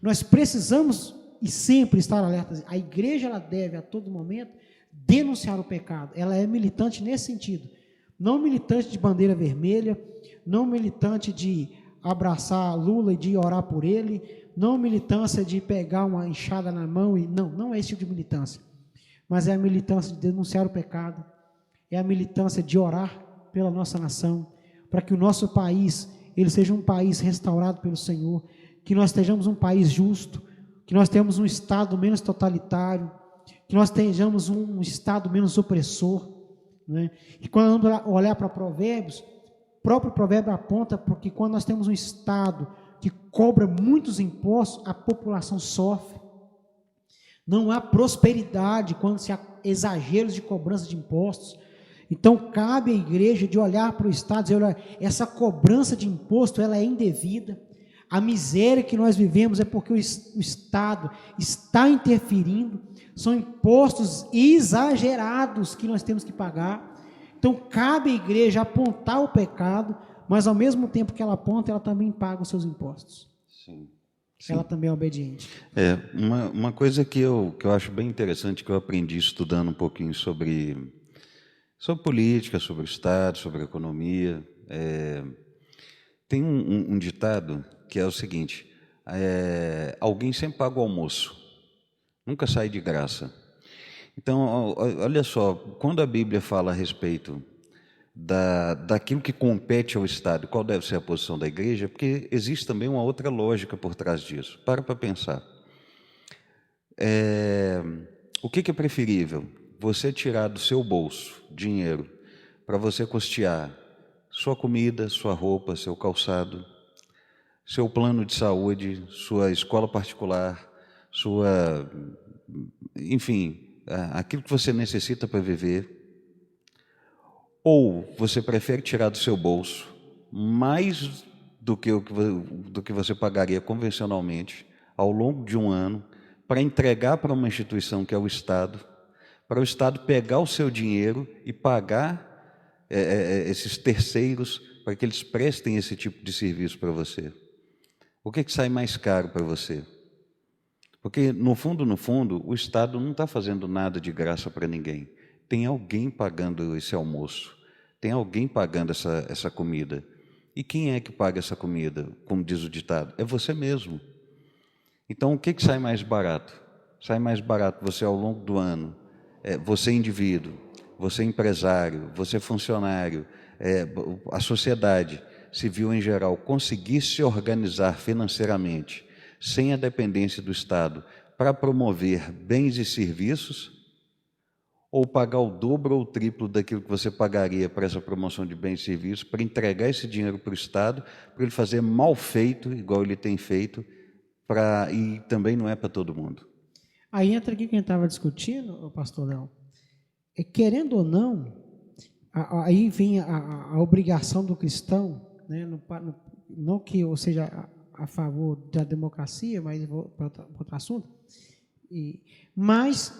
A: Nós precisamos e sempre estar alertas. A igreja ela deve a todo momento denunciar o pecado. Ela é militante nesse sentido. Não militante de bandeira vermelha, não militante de abraçar Lula e de orar por ele, não militância de pegar uma enxada na mão, não é esse tipo de militância, mas é a militância de denunciar o pecado, é a militância de orar pela nossa nação, para que o nosso país, ele seja um país restaurado pelo Senhor, que nós estejamos um país justo, que nós tenhamos um Estado menos totalitário, que nós tenhamos um Estado menos opressor, né? E quando olhar para Provérbios, o próprio provérbio aponta porque quando nós temos um Estado que cobra muitos impostos, a população sofre. Não há prosperidade quando se há exageros de cobrança de impostos. Então, cabe à igreja de olhar para o Estado e dizer, olha, essa cobrança de imposto, ela é indevida. A miséria que nós vivemos é porque o Estado está interferindo. São impostos exagerados que nós temos que pagar. Então, cabe à igreja apontar o pecado, mas ao mesmo tempo que ela aponta, ela também paga os seus impostos. Sim. Sim. Ela também é obediente.
B: Uma coisa que eu acho bem interessante, que eu aprendi estudando um pouquinho sobre política, sobre o Estado, sobre economia, Tem um ditado que é o seguinte: alguém sempre paga o almoço, nunca sai de graça. Então, olha só, quando a Bíblia fala a respeito daquilo que compete ao Estado, qual deve ser a posição da igreja, porque existe também uma outra lógica por trás disso. Para pensar. O que é preferível? Você tirar do seu bolso dinheiro para você custear sua comida, sua roupa, seu calçado, seu plano de saúde, sua escola particular, enfim, aquilo que você necessita para viver, ou você prefere tirar do seu bolso mais do que você pagaria convencionalmente ao longo de um ano para entregar para uma instituição que é o Estado, para o Estado pegar o seu dinheiro e pagar esses terceiros para que eles prestem esse tipo de serviço para você? O que sai mais caro para você? Porque, no fundo, o Estado não está fazendo nada de graça para ninguém. Tem alguém pagando esse almoço, tem alguém pagando essa comida. E quem é que paga essa comida, como diz o ditado? É você mesmo. Então, o que sai mais barato? Sai mais barato você, ao longo do ano, você indivíduo, você empresário, você funcionário, a sociedade civil em geral, conseguir se organizar financeiramente, sem a dependência do Estado, para promover bens e serviços, ou pagar o dobro ou o triplo daquilo que você pagaria para essa promoção de bens e serviços, para entregar esse dinheiro para o Estado, para ele fazer mal feito, igual ele tem feito, e também não é para todo mundo.
A: Aí entra aqui quem estava discutindo, pastor Léo, querendo ou não, aí vem a obrigação do cristão, né, não que eu seja a favor da democracia, mas vou para outro assunto, mas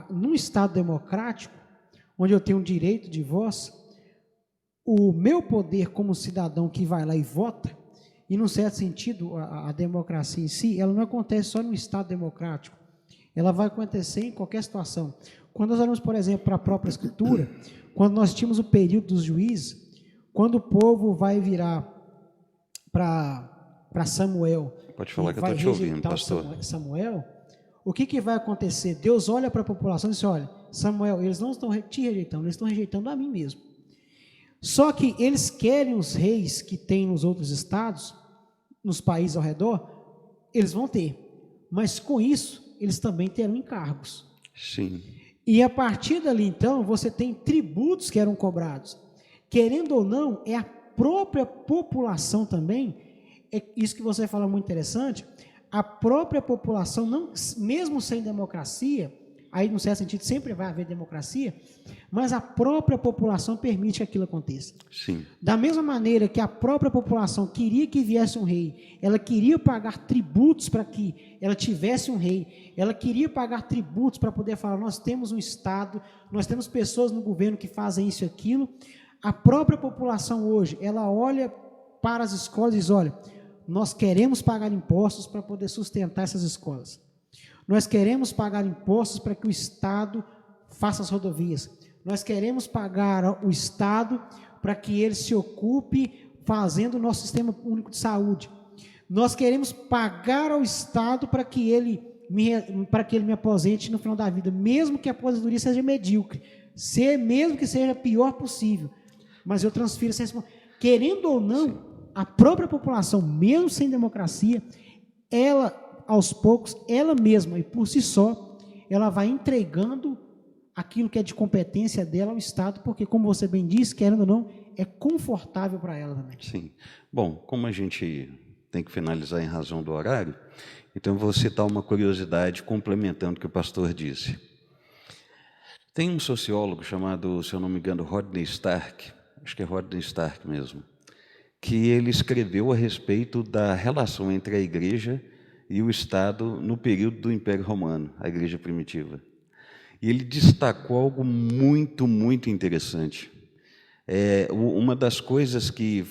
A: num Estado democrático, onde eu tenho um direito de voz, o meu poder como cidadão que vai lá e vota, e num certo sentido a democracia em si, ela não acontece só num Estado democrático, ela vai acontecer em qualquer situação. Quando nós olhamos, por exemplo, para a própria Escritura, quando nós tínhamos o período dos juízes, quando o povo vai virar para Samuel,
B: pode falar que eu estou te ouvindo, pastor.
A: Samuel, o que vai acontecer? Deus olha para a população e diz: olha, Samuel, eles não estão te rejeitando, eles estão rejeitando a mim mesmo. Só que eles querem os reis que tem nos outros estados, nos países ao redor, eles vão ter, mas com isso eles também terão encargos.
B: Sim.
A: E a partir dali, então, você tem tributos que eram cobrados. Querendo ou não, é a própria população também, é isso que você fala muito interessante, a própria população, não, mesmo sem democracia, aí no certo sentido sempre vai haver democracia, mas a própria população permite que aquilo aconteça.
B: Sim.
A: Da mesma maneira que a própria população queria que viesse um rei, ela queria pagar tributos para que ela tivesse um rei, ela queria pagar tributos para poder falar: nós temos um Estado, nós temos pessoas no governo que fazem isso e aquilo. A própria população hoje, ela olha para as escolas e diz: olha, nós queremos pagar impostos para poder sustentar essas escolas. Nós queremos pagar impostos para que o Estado faça as rodovias. Nós queremos pagar o Estado para que ele se ocupe fazendo o nosso sistema único de saúde. Nós queremos pagar ao Estado para que ele me aposente no final da vida, mesmo que a aposentadoria seja medíocre, mesmo que seja a pior possível. Mas eu transfiro essa responsabilidade. Querendo ou não, a própria população, mesmo sem democracia, ela, aos poucos, ela mesma e por si só, ela vai entregando aquilo que é de competência dela ao Estado, porque, como você bem disse, querendo ou não, é confortável para ela também.
B: Sim. Bom, como a gente tem que finalizar em razão do horário, então eu vou citar uma curiosidade complementando o que o pastor disse. Tem um sociólogo chamado, se eu não me engano, Rodney Stark, acho que é Rodney Stark mesmo, que ele escreveu a respeito da relação entre a igreja e o Estado no período do Império Romano, a igreja primitiva. E ele destacou algo muito, muito interessante. Uma das coisas que,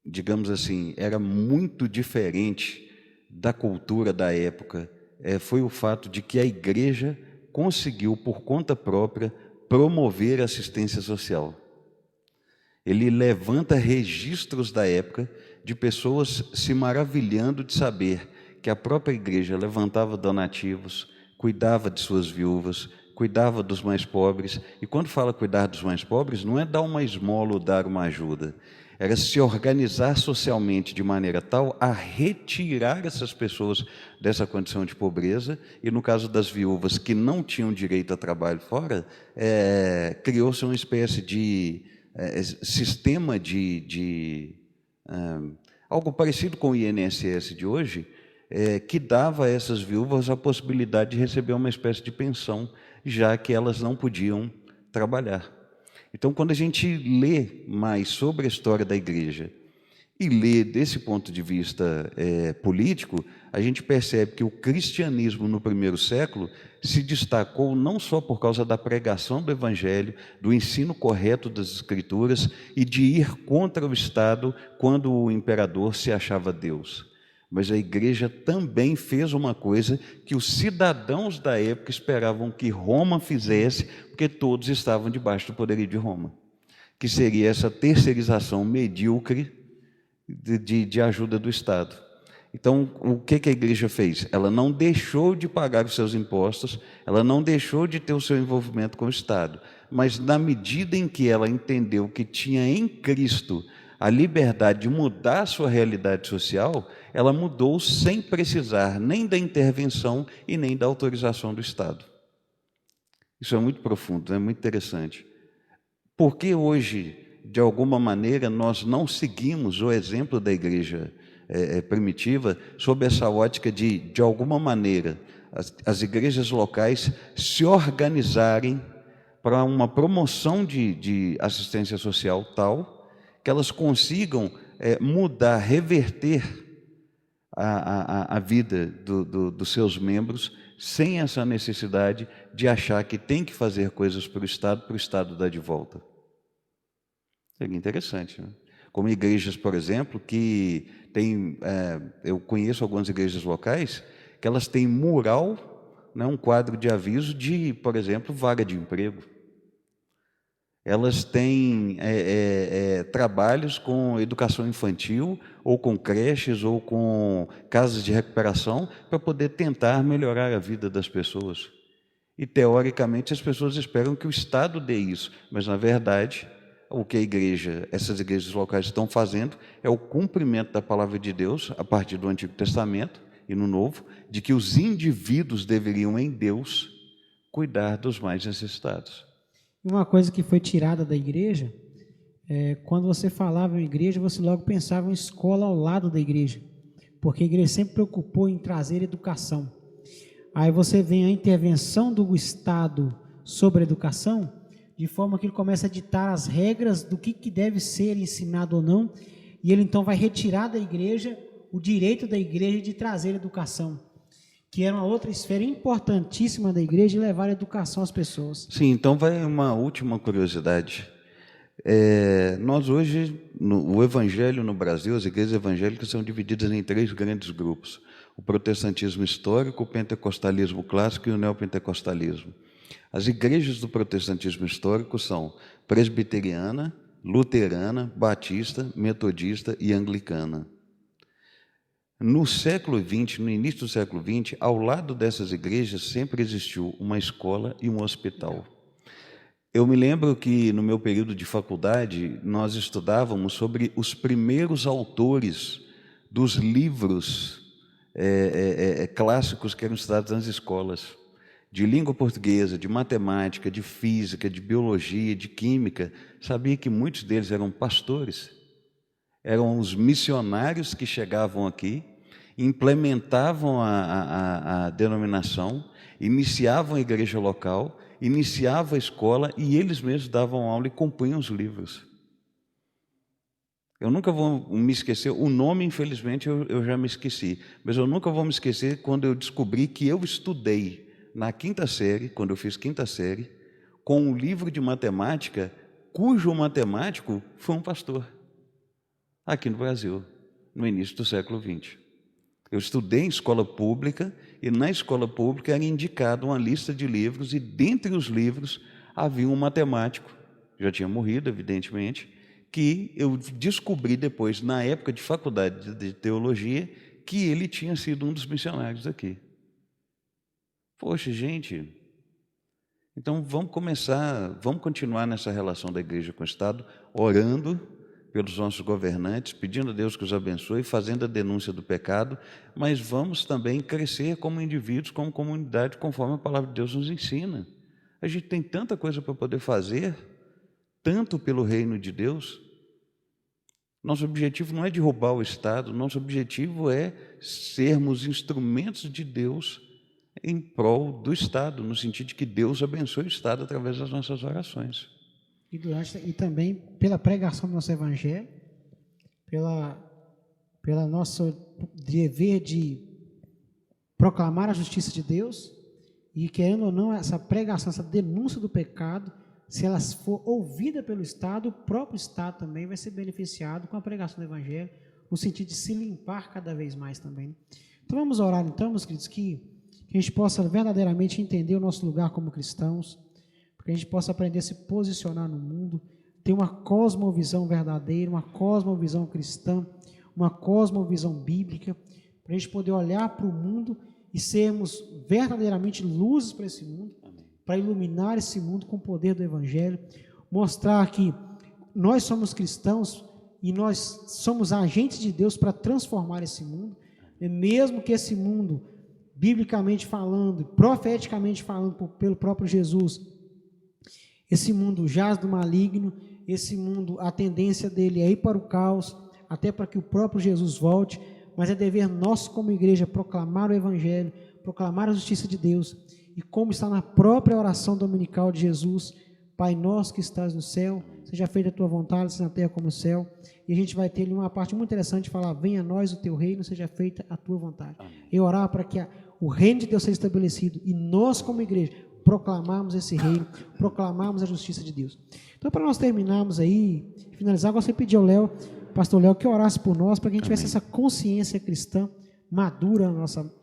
B: digamos assim, era muito diferente da cultura da época, foi o fato de que a igreja conseguiu, por conta própria, promover a assistência social. Ele levanta registros da época de pessoas se maravilhando de saber que a própria igreja levantava donativos, cuidava de suas viúvas, cuidava dos mais pobres. E quando fala cuidar dos mais pobres, não é dar uma esmola ou dar uma ajuda, era se organizar socialmente de maneira tal a retirar essas pessoas dessa condição de pobreza. E no caso das viúvas que não tinham direito a trabalho fora, criou-se uma espécie de sistema algo parecido com o INSS de hoje, que dava a essas viúvas a possibilidade de receber uma espécie de pensão, já que elas não podiam trabalhar. Então, quando a gente lê mais sobre a história da igreja e lê desse ponto de vista político, a gente percebe que o cristianismo no primeiro século se destacou não só por causa da pregação do evangelho, do ensino correto das escrituras e de ir contra o Estado quando o imperador se achava Deus, mas a igreja também fez uma coisa que os cidadãos da época esperavam que Roma fizesse, porque todos estavam debaixo do poderio de Roma, que seria essa terceirização medíocre de ajuda do Estado. Então, o que a igreja fez? Ela não deixou de pagar os seus impostos, ela não deixou de ter o seu envolvimento com o Estado, mas na medida em que ela entendeu que tinha em Cristo a liberdade de mudar a sua realidade social, ela mudou sem precisar nem da intervenção e nem da autorização do Estado. Isso é muito profundo, é muito interessante. Porque hoje, de alguma maneira, nós não seguimos o exemplo da igreja primitiva sob essa ótica de alguma maneira, as igrejas locais se organizarem para uma promoção de assistência social tal que elas consigam mudar, reverter a vida dos seus membros sem essa necessidade de achar que tem que fazer coisas para o Estado dar de volta. Seria interessante, né? Como igrejas, por exemplo, que tem, eu conheço algumas igrejas locais que elas têm mural, né, um quadro de aviso de, por exemplo, vaga de emprego. Elas têm trabalhos com educação infantil, ou com creches, ou com casas de recuperação, para poder tentar melhorar a vida das pessoas. E, teoricamente, as pessoas esperam que o Estado dê isso, mas, na verdade, o que essas igrejas locais estão fazendo é o cumprimento da palavra de Deus, a partir do Antigo Testamento e no Novo, de que os indivíduos deveriam, em Deus, cuidar dos mais necessitados.
A: Uma coisa que foi tirada da igreja, quando você falava em igreja, você logo pensava em escola ao lado da igreja, porque a igreja sempre preocupou em trazer educação. Aí você vem a intervenção do Estado sobre a educação, de forma que ele começa a ditar as regras do que deve ser ensinado ou não, e ele então vai retirar da igreja o direito da igreja de trazer educação, que era uma outra esfera importantíssima da igreja, de levar a educação às pessoas.
B: Sim, então vai uma última curiosidade. Nós hoje, o evangelho no Brasil, as igrejas evangélicas são divididas em 3 grandes grupos: o protestantismo histórico, o pentecostalismo clássico e o neopentecostalismo. As igrejas do protestantismo histórico são presbiteriana, luterana, batista, metodista e anglicana. No século XX, no início do século XX, ao lado dessas igrejas sempre existiu uma escola e um hospital. Eu me lembro que no meu período de faculdade nós estudávamos sobre os primeiros autores dos livros clássicos que eram estudados nas escolas, de língua portuguesa, de matemática, de física, de biologia, de química. Sabia que muitos deles eram pastores, eram os missionários que chegavam aqui, implementavam a denominação, iniciavam a igreja local, iniciavam a escola e eles mesmos davam aula e compunham os livros. Eu nunca vou me esquecer, o nome infelizmente eu já me esqueci, mas eu nunca vou me esquecer quando eu descobri que eu estudei na 5ª série, quando eu fiz 5ª série, com um livro de matemática, cujo matemático foi um pastor, aqui no Brasil, no início do século XX. Eu estudei em escola pública, e na escola pública era indicada uma lista de livros, e dentre os livros havia um matemático, já tinha morrido, evidentemente, que eu descobri depois, na época de faculdade de teologia, que ele tinha sido um dos missionários aqui. Poxa, gente, então vamos continuar nessa relação da igreja com o Estado, orando pelos nossos governantes, pedindo a Deus que os abençoe, fazendo a denúncia do pecado, mas vamos também crescer como indivíduos, como comunidade, conforme a palavra de Deus nos ensina. A gente tem tanta coisa para poder fazer, tanto pelo reino de Deus. Nosso objetivo não é derrubar o Estado, nosso objetivo é sermos instrumentos de Deus em prol do Estado, no sentido de que Deus abençoe o Estado através das nossas orações.
A: E também pela pregação do nosso Evangelho, pela nosso dever de proclamar a justiça de Deus, e querendo ou não, essa pregação, essa denúncia do pecado, se ela for ouvida pelo Estado, o próprio Estado também vai ser beneficiado com a pregação do Evangelho, no sentido de se limpar cada vez mais também. Então vamos orar então, meus queridos, que a gente possa verdadeiramente entender o nosso lugar como cristãos, para que a gente possa aprender a se posicionar no mundo, ter uma cosmovisão verdadeira, uma cosmovisão cristã, uma cosmovisão bíblica, para a gente poder olhar para o mundo e sermos verdadeiramente luzes para esse mundo, para iluminar esse mundo com o poder do Evangelho, mostrar que nós somos cristãos e nós somos agentes de Deus para transformar esse mundo, mesmo que esse mundo, biblicamente falando, profeticamente falando pelo próprio Jesus, esse mundo jaz do maligno, esse mundo, a tendência dele é ir para o caos, até para que o próprio Jesus volte, mas é dever nosso como igreja proclamar o Evangelho, proclamar a justiça de Deus, e como está na própria oração dominical de Jesus, Pai nosso que estás no céu, seja feita a tua vontade, assim na terra como no céu. E a gente vai ter ali uma parte muito interessante de falar, venha a nós o teu reino, seja feita a tua vontade. E orar para que o reino de Deus seja estabelecido, e nós como igreja proclamarmos esse reino, proclamarmos a justiça de Deus. Então, para nós terminarmos aí, finalizar, eu gostaria de pedir ao Léo, pastor Léo, que orasse por nós, para que a gente tivesse essa consciência cristã madura na nossa.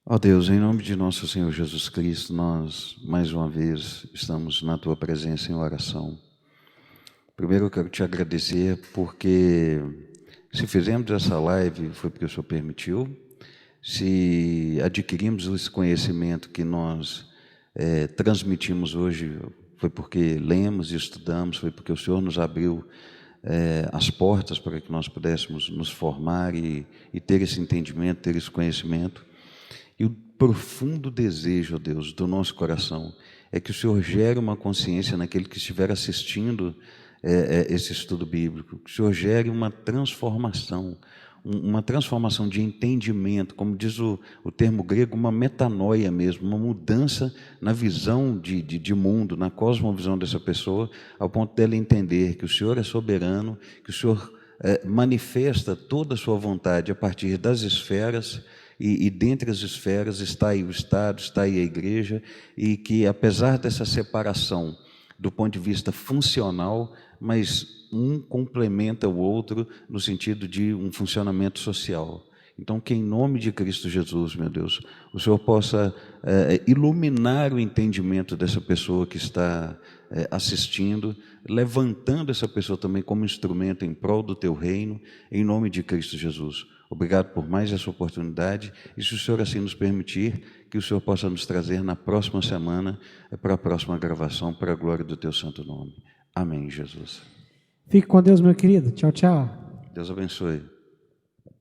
B: Ó Deus, em nome de nosso Senhor Jesus Cristo, nós, mais uma vez, estamos na Tua presença em oração. Primeiro eu quero te agradecer, porque se fizemos essa live, foi porque o Senhor permitiu. Se adquirimos esse conhecimento que nós transmitimos hoje, foi porque lemos e estudamos, foi porque o Senhor nos abriu as portas para que nós pudéssemos nos formar e ter esse entendimento, ter esse conhecimento. E o profundo desejo, ó Deus, do nosso coração é que o Senhor gere uma consciência naquele que estiver assistindo esse estudo bíblico, que o Senhor gere uma transformação de entendimento, como diz o termo grego, uma metanoia mesmo, uma mudança na visão de mundo, na cosmovisão dessa pessoa, ao ponto dela entender que o Senhor é soberano, que o Senhor manifesta toda a sua vontade a partir das esferas, e dentre as esferas está aí o Estado, está aí a igreja, e que apesar dessa separação do ponto de vista funcional, mas um complementa o outro no sentido de um funcionamento social. Então, que em nome de Cristo Jesus, meu Deus, o Senhor possa iluminar o entendimento dessa pessoa que está assistindo, levantando essa pessoa também como instrumento em prol do Teu reino, em nome de Cristo Jesus. Obrigado por mais essa oportunidade, e se o Senhor assim nos permitir, que o Senhor possa nos trazer na próxima semana para a próxima gravação, para a glória do Teu santo nome. Amém, Jesus.
A: Fique com Deus, meu querido. Tchau, tchau.
B: Deus abençoe.